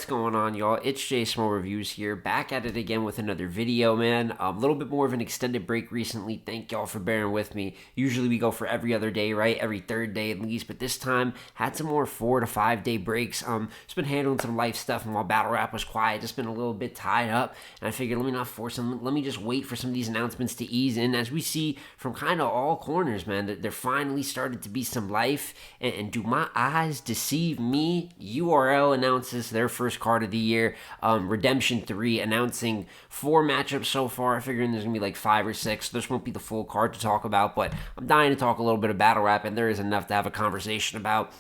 What's going on, y'all? It's Jay Small Reviews here, back at it again with another video, man. A little bit more of an extended break recently. Thank y'all for bearing with me. Usually we go for every other day, right? Every third day at least, but this time had some more 4 to 5 day breaks. Just been handling some life stuff, and while battle rap was quiet, just been a little bit tied up. And I figured, let me not force them. Let me just wait for some of these announcements to ease in, as we see from kind of all corners, man. That there finally started to be some life. And do my eyes deceive me? URL announces their first card of the year. Redemption 3 announcing 4 matchups so far. I figured there's going to be like 5 or 6. This won't be the full card to talk about, but I'm dying to talk a little bit of battle rap, and there is enough to have a conversation about.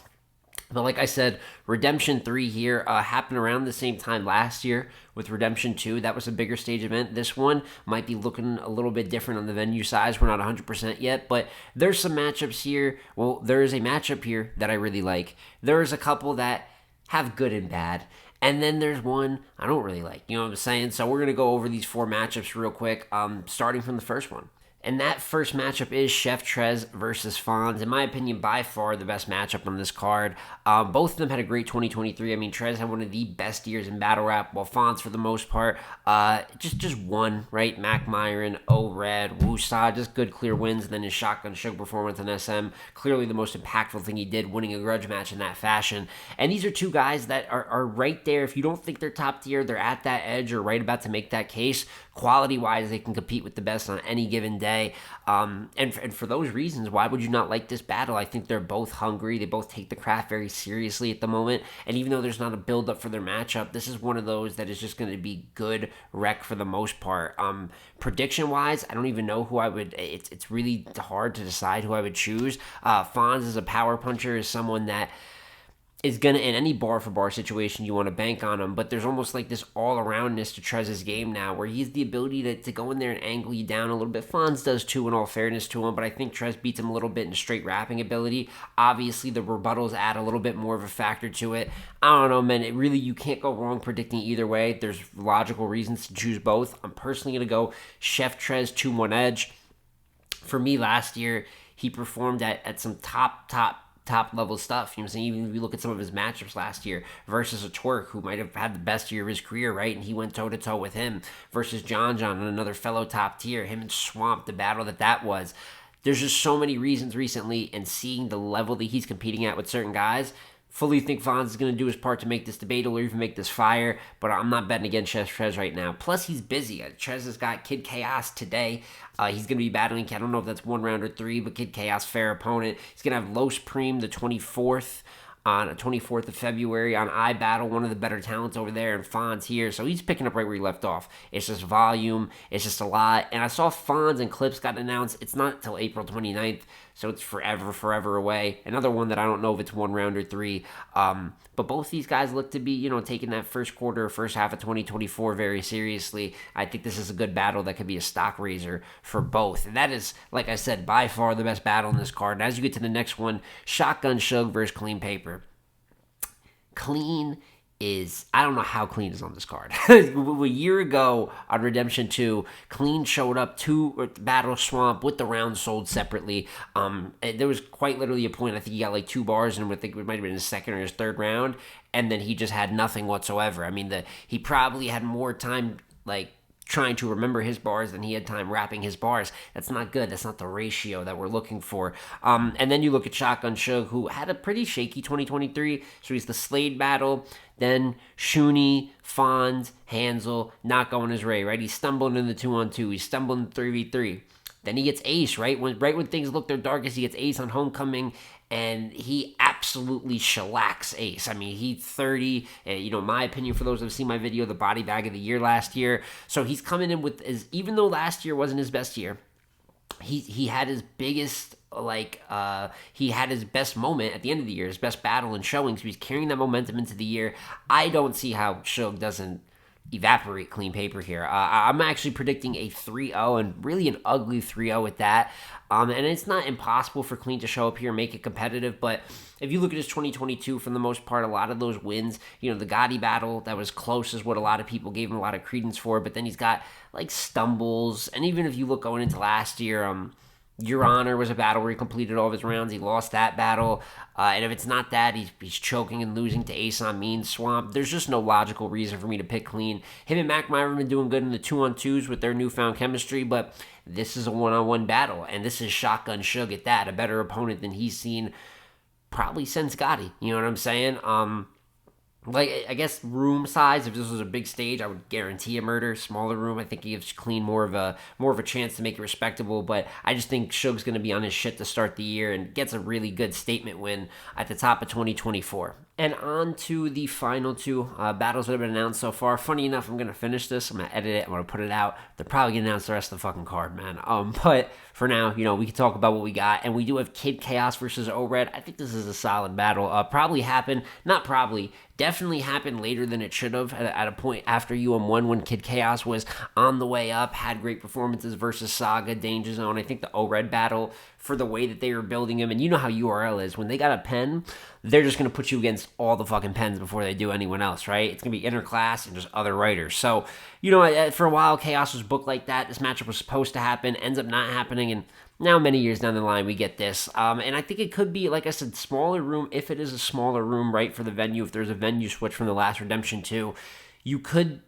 But like I said, Redemption 3 here happened around the same time last year with Redemption 2. That was a bigger stage event. This one might be looking a little bit different on the venue size. We're not 100% yet, but there's some matchups here. Well, there is a matchup here that I really like. There's a couple that have good and bad. And then there's one I don't really like. You know what I'm saying? So we're going to go over these 4 matchups real quick, starting from the first one. And that first matchup is Chef Trez versus Fonz. In my opinion, by far the best matchup on this card. Both of them had a great 2023. I mean, Trez had one of the best years in battle rap, while Fonz, for the most part, just won, right? Mac Myron, O-Red, Woosah, just good, clear wins. And then his Shotgun Suge performance on SM, clearly the most impactful thing he did, winning a grudge match in that fashion. And these are two guys that are right there. If you don't think they're top tier, they're at that edge or right about to make that case. Quality-wise, they can compete with the best on any given day. And for those reasons, why would you not like this battle? I think they're both hungry. They both take the craft very seriously at the moment. And even though there's not a build-up for their matchup, this is one of those that is just going to be good rec for the most part. Prediction-wise, I don't even know who I would... It's really hard to decide who I would choose. Fonz as a power puncher is someone that is going to, in any bar-for-bar situation, you want to bank on him, but there's almost like this all-aroundness to Trez's game now, where he has the ability to go in there and angle you down a little bit. Fonz does too, in all fairness to him, but I think Trez beats him a little bit in straight rapping ability. Obviously, the rebuttals add a little bit more of a factor to it. I don't know, man. You can't go wrong predicting either way. There's logical reasons to choose both. I'm personally going to go Chef Trez 2-1 edge. For me, last year, he performed at some top level stuff. You know what I'm saying? Even if you look at some of his matchups last year versus a Twerk, who might have had the best year of his career, right? And he went toe to toe with him, versus John and another fellow top tier. Him and Swamp, the battle that was. There's just so many reasons recently, and seeing the level that he's competing at with certain guys, fully think Fonz is going to do his part to make this debatable or even make this fire, but I'm not betting against Trez right now. Plus, he's busy. Trez has got Kid Chaos today. He's going to be battling, I don't know if that's 1 round or 3, but Kid Chaos, fair opponent. He's going to have Los Prime the 24th. On the 24th of February on iBattle, one of the better talents over there, and Fonz here. So he's picking up right where he left off. It's just volume. It's just a lot. And I saw Fonz and Clips got announced. It's not until April 29th, so it's forever away. Another one that I don't know if it's 1 round or 3. But both these guys look to be, taking that first quarter or first half of 2024 very seriously. I think this is a good battle that could be a stock raiser for both. And that is, like I said, by far the best battle in this card. And as you get to the next one, Shotgun Suge versus Clean Paper. Clean is, I don't know how Clean is on this card. A year ago on Redemption 2, Clean showed up to Battle Swamp with the round sold separately. There was quite literally a point, I think he got like 2 bars, and I think it might have been his second or his third round, and then he just had nothing whatsoever. I mean, he probably had more time, trying to remember his bars than he had time rapping his bars. That's not good. That's not the ratio that we're looking for. And then you look at Shotgun Suge, who had a pretty shaky 2023. So he's the Slade battle. Then Shuni, Fonz, Hansel, not going his way, right? He's stumbling in the 2-on-2. He's stumbling in the 3v3. Then he gets ace, right? When things look their darkest, he gets ace on Homecoming, and he absolutely shellacks ace. I mean, he's 30, in my opinion, for those that have seen my video, the body bag of the year last year. So he's coming in with, even though last year wasn't his best year, he had his biggest, he had his best moment at the end of the year, his best battle and showing, so he's carrying that momentum into the year. I don't see how Suge doesn't evaporate Clean Paper here. I'm actually predicting a 3-0, and really an ugly 3-0 at that. And it's not impossible for Clean to show up here and make it competitive, but if you look at his 2022, for the most part, a lot of those wins, the Gotti battle, that was close is what a lot of people gave him a lot of credence for, but then he's got, stumbles, and even if you look going into last year, Your Honor was a battle where he completed all of his rounds. He lost that battle. And if it's not that, he's choking and losing to Ace on Mean Swamp. There's just no logical reason for me to pick clean. Him and Mac Myron have been doing good in the 2-on-2s with their newfound chemistry, but this is a 1-on-1 battle. And this is Shotgun Suge at that, a better opponent than he's seen probably since Gotti. You know what I'm saying? Like, I guess room size, if this was a big stage, I would guarantee a murder. Smaller room, I think he gives Clean more of a chance to make it respectable, but I just think Suge's going to be on his shit to start the year and gets a really good statement win at the top of 2024. And on to the final two battles that have been announced so far. Funny enough, I'm going to finish this. I'm going to edit it. I'm going to put it out. They're probably going to announce the rest of the fucking card, man. But for now, we can talk about what we got. And we do have Kid Chaos versus O-Red. I think this is a solid battle. Definitely happened later than it should have at a point after UM1 when Kid Chaos was on the way up, had great performances versus Saga, Danger Zone. I think the O-Red battle, for the way that they were building him, and you know how URL is, when they got a pen, they're just going to put you against all the fucking pens before they do anyone else, right? It's going to be interclass and just other writers. So, for a while, Chaos was booked like that. This matchup was supposed to happen, ends up not happening, and now many years down the line, we get this. And I think it could be, like I said, smaller room, if it is a smaller room, right, for the venue, if there's a venue switch from the last Redemption 2,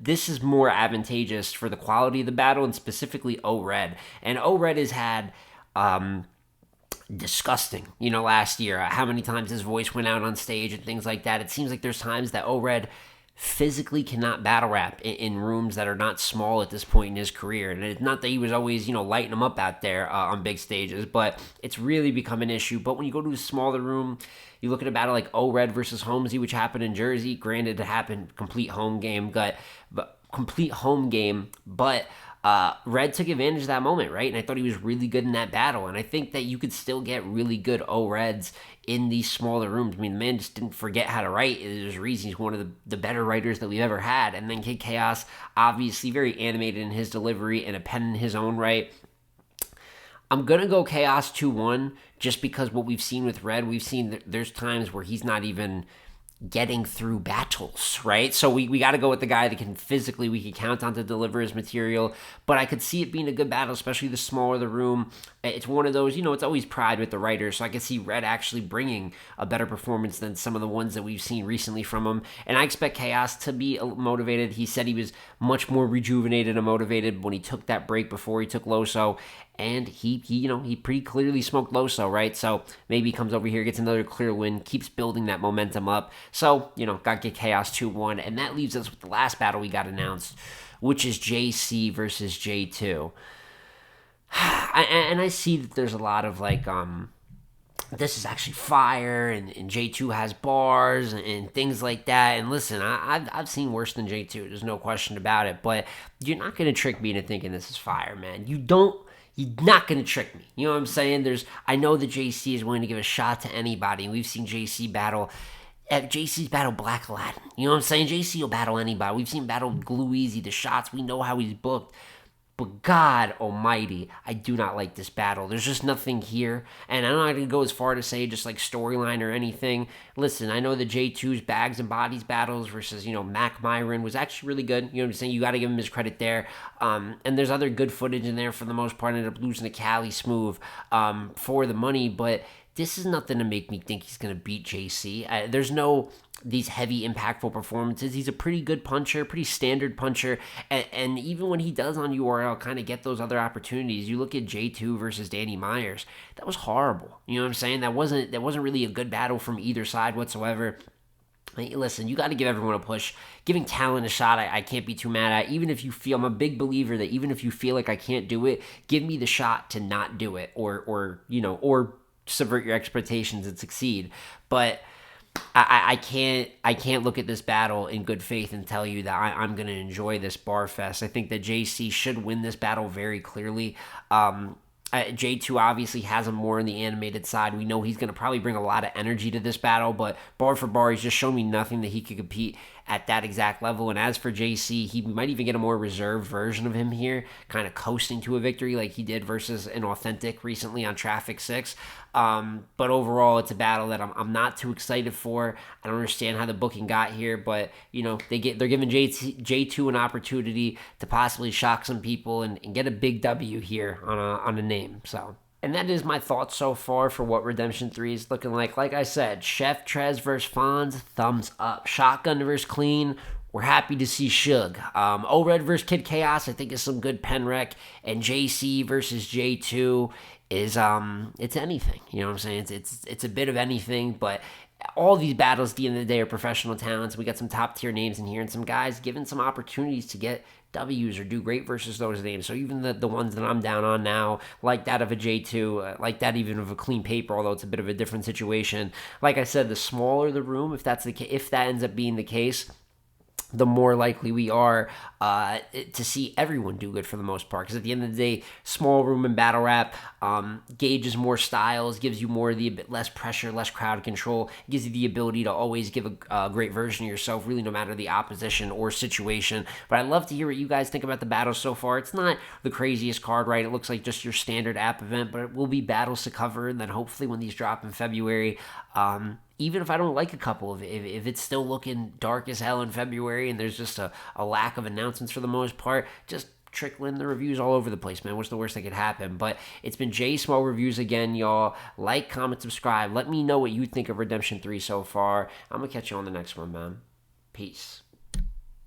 this is more advantageous for the quality of the battle, and specifically O-Red. And O-Red has had, disgusting, last year, how many times his voice went out on stage and things like that. It seems like there's times that O-Red physically cannot battle rap in rooms that are not small at this point in his career. And it's not that he was always, lighting them up out there on big stages, but it's really become an issue. But when you go to a smaller room, you look at a battle like O-Red versus Holmesy, which happened in Jersey. Granted, it happened complete home game, but Red took advantage of that moment, right? And I thought he was really good in that battle. And I think that you could still get really good O-Reds in these smaller rooms. I mean, the man just didn't forget how to write. There's a reason he's one of the better writers that we've ever had. And then Kid Chaos, obviously very animated in his delivery and a pen in his own right. I'm going to go Chaos 2-1 just because what we've seen with Red, we've seen that there's times where he's not even getting through battles, right? So we got to go with the guy that we can count on to deliver his material. But I could see it being a good battle, especially the smaller the room. It's one of those, it's always pride with the writers. So I could see Red actually bringing a better performance than some of the ones that we've seen recently from him. And I expect Chaos to be motivated. He said he was much more rejuvenated and motivated when he took that break before he took Loso. And he pretty clearly smoked Loso, right? So maybe he comes over here, gets another clear win, keeps building that momentum up. So, got to get Chaos 2-1. And that leaves us with the last battle we got announced, which is JC versus J2. And I see that there's a lot of this is actually fire, and J2 has bars and things like that. And listen, I've seen worse than J2. There's no question about it. But you're not going to trick me into thinking this is fire, man. You're not going to trick me. You know what I'm saying? I know that JC is willing to give a shot to anybody. We've seen JC's battle Black Aladdin. You know what I'm saying? JC will battle anybody. We've seen battle Glue Easy, the shots. We know how he's booked. But God almighty, I do not like this battle. There's just nothing here. And I'm not going to go as far to say just like storyline or anything. Listen, I know the J2's Bags and Bodies battles versus, Mac Myron was actually really good. You know what I'm saying? You got to give him his credit there. And there's other good footage in there for the most part. Ended up losing to Cali Smooth for the money. But this is nothing to make me think he's going to beat JC. There's no these heavy, impactful performances. He's a pretty good puncher, pretty standard puncher. And even when he does on URL kind of get those other opportunities, you look at J2 versus Danny Myers, that was horrible. You know what I'm saying? That wasn't really a good battle from either side whatsoever. Listen, you got to give everyone a push. Giving talent a shot, I can't be too mad at. Even if you feel, I'm a big believer that even if you feel like I can't do it, give me the shot to not do it or subvert your expectations and succeed. But I can't look at this battle in good faith and tell you that I'm going to enjoy this bar fest. I think that JC should win this battle very clearly. J2 obviously has him more on the animated side. We know he's going to probably bring a lot of energy to this battle, but bar for bar, he's just shown me nothing that he could compete at that exact level. And as for JC, he might even get a more reserved version of him here, kind of coasting to a victory like he did versus an Authentic recently on Traffic 6. But overall, it's a battle that I'm not too excited for. I don't understand how the booking got here, but they're giving J2 an opportunity to possibly shock some people and get a big W here on a name. So And that is my thoughts so far for what Redemption 3 is looking like. Like I said, Chef Trez versus Fonz, thumbs up. Shotgun versus Clean, we're happy to see Suge. O-Red versus Kid Chaos, I think is some good pen rec. And JC versus J2 is, it's anything. You know what I'm saying? It's a bit of anything, but all these battles at the end of the day are professional talents. We got some top tier names in here and some guys given some opportunities to get W's or do great versus those names. So even the ones that I'm down on now, like that of a J2, like that even of a Clean Paper, although it's a bit of a different situation. Like I said, the smaller the room, if that ends up being the case, the more likely we are to see everyone do good for the most part. Because at the end of the day, small room and battle rap gauges more styles, gives you more of the less pressure, less crowd control, gives you the ability to always give a great version of yourself, really no matter the opposition or situation. But I'd love to hear what you guys think about the battles so far. It's not the craziest card, right? It looks like just your standard app event, but it will be battles to cover, and then hopefully when these drop in February, even if I don't like a couple of it, if it's still looking dark as hell in February and there's just a lack of announcements for the most part, just trickling the reviews all over the place, man. What's the worst that could happen? But it's been J Small Reviews again, y'all. Like, comment, subscribe. Let me know what you think of Redemption 3 so far. I'm going to catch you on the next one, man. Peace.